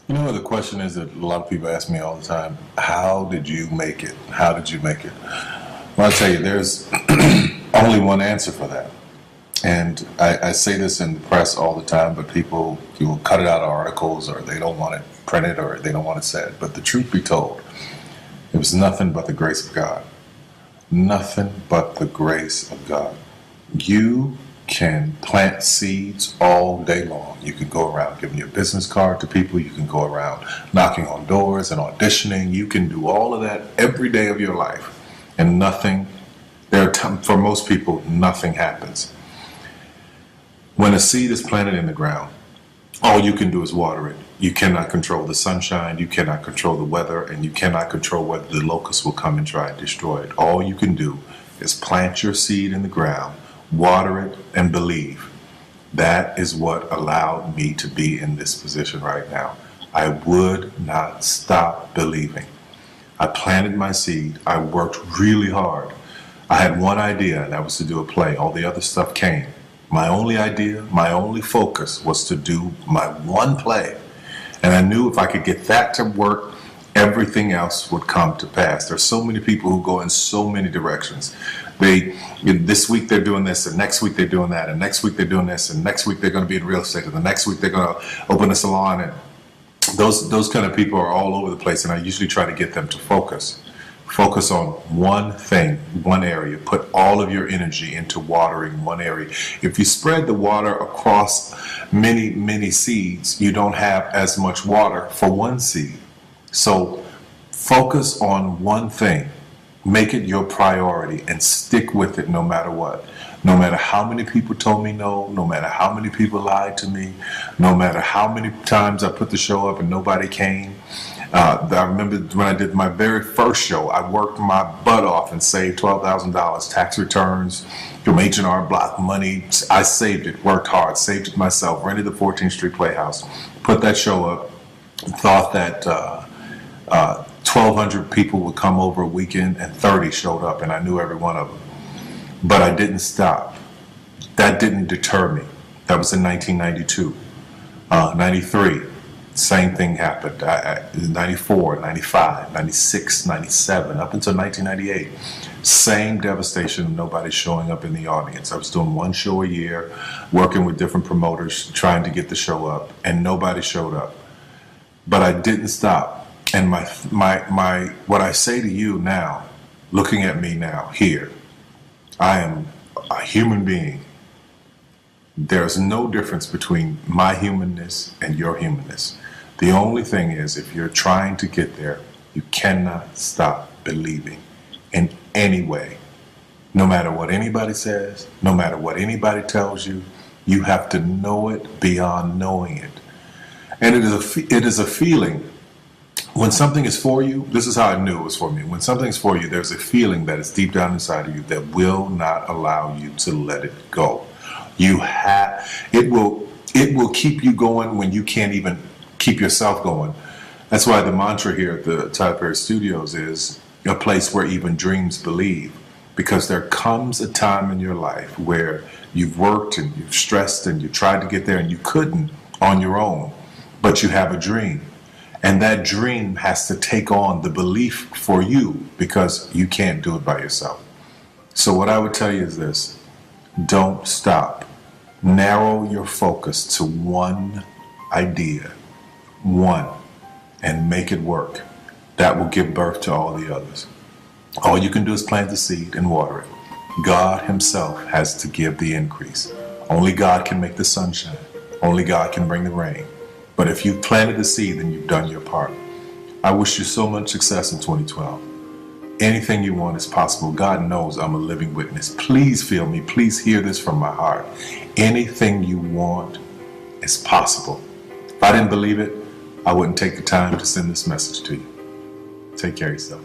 You know what the question is that a lot of people ask me all the time? How did you make it? How did you make it? Well, I'll tell you, there's only one answer for that. And I say this in the press all the time, but people will cut it out of articles or they don't want it printed or they don't want it said. But the truth be told, it was nothing but the grace of God. Nothing but the grace of God. You can plant seeds all day long. You can go around giving your business card to people. You can go around knocking on doors and auditioning. You can do all of that every day of your life. And nothing, for most people, nothing happens. When a seed is planted in the ground, all you can do is water it. You cannot control the sunshine, you cannot control the weather, and you cannot control whether the locusts will come and try and destroy it. All you can do is plant your seed in the ground, water it, and believe. That is what allowed me to be in this position right now. I would not stop believing. I planted my seed. I worked really hard. I had one idea, and that was to do a play. All the other stuff came. My only idea, my only focus was to do my one play. And I knew if I could get that to work, everything else would come to pass. There's so many people who go in so many directions. This week they're doing this, and next week they're doing that, and next week they're doing this, and next week they're going to be in real estate, and the next week they're going to open a salon. And those kind of people are all over the place, and I usually try to get them to focus. Focus on one thing, one area. Put all of your energy into watering one area. If you spread the water across many, many seeds, you don't have as much water for one seed. So focus on one thing. Make it your priority and stick with it no matter what. No matter how many people told me no, no matter how many people lied to me, no matter how many times I put the show up and nobody came. I remember when I did my very first show, I worked my butt off and saved $12,000 tax returns from H&R Block money. I saved it, worked hard, saved it myself, rented the 14th Street Playhouse, put that show up, thought that 1,200 people would come over a weekend, and 30 showed up, and I knew every one of them. But I didn't stop. That didn't deter me. That was in 1992. 93. Same thing happened. 94, 95, 96, 97, up until 1998. Same devastation, nobody showing up in the audience. I was doing one show a year, working with different promoters, trying to get the show up, and nobody showed up. But I didn't stop. And what I say to you now, looking at me now, here, I am a human being. There's no difference between my humanness and your humanness. The only thing is, if you're trying to get there, you cannot stop believing in any way. No matter what anybody says, no matter what anybody tells you, you have to know it beyond knowing it. And it is a feeling. When something is for you, this is how I knew it was for me. When something's for you, there's a feeling that is deep down inside of you that will not allow you to let it go. It will keep you going when you can't even keep yourself going. That's why the mantra here at the Tyler Perry Studios is a place where even dreams believe. Because there comes a time in your life where you've worked and you've stressed and you tried to get there and you couldn't on your own, but you have a dream. And that dream has to take on the belief for you because you can't do it by yourself. So what I would tell you is this: don't stop. Narrow your focus to one idea, one, and make it work. That will give birth to all the others. All you can do is plant the seed and water it. God himself has to give the increase. Only God can make the sunshine. Only God can bring the rain. But if you've planted the seed, then you've done your part. I wish you so much success in 2012. Anything you want is possible. God knows I'm a living witness. Please feel me. Please hear this from my heart. Anything you want is possible. If I didn't believe it, I wouldn't take the time to send this message to you. Take care of yourself.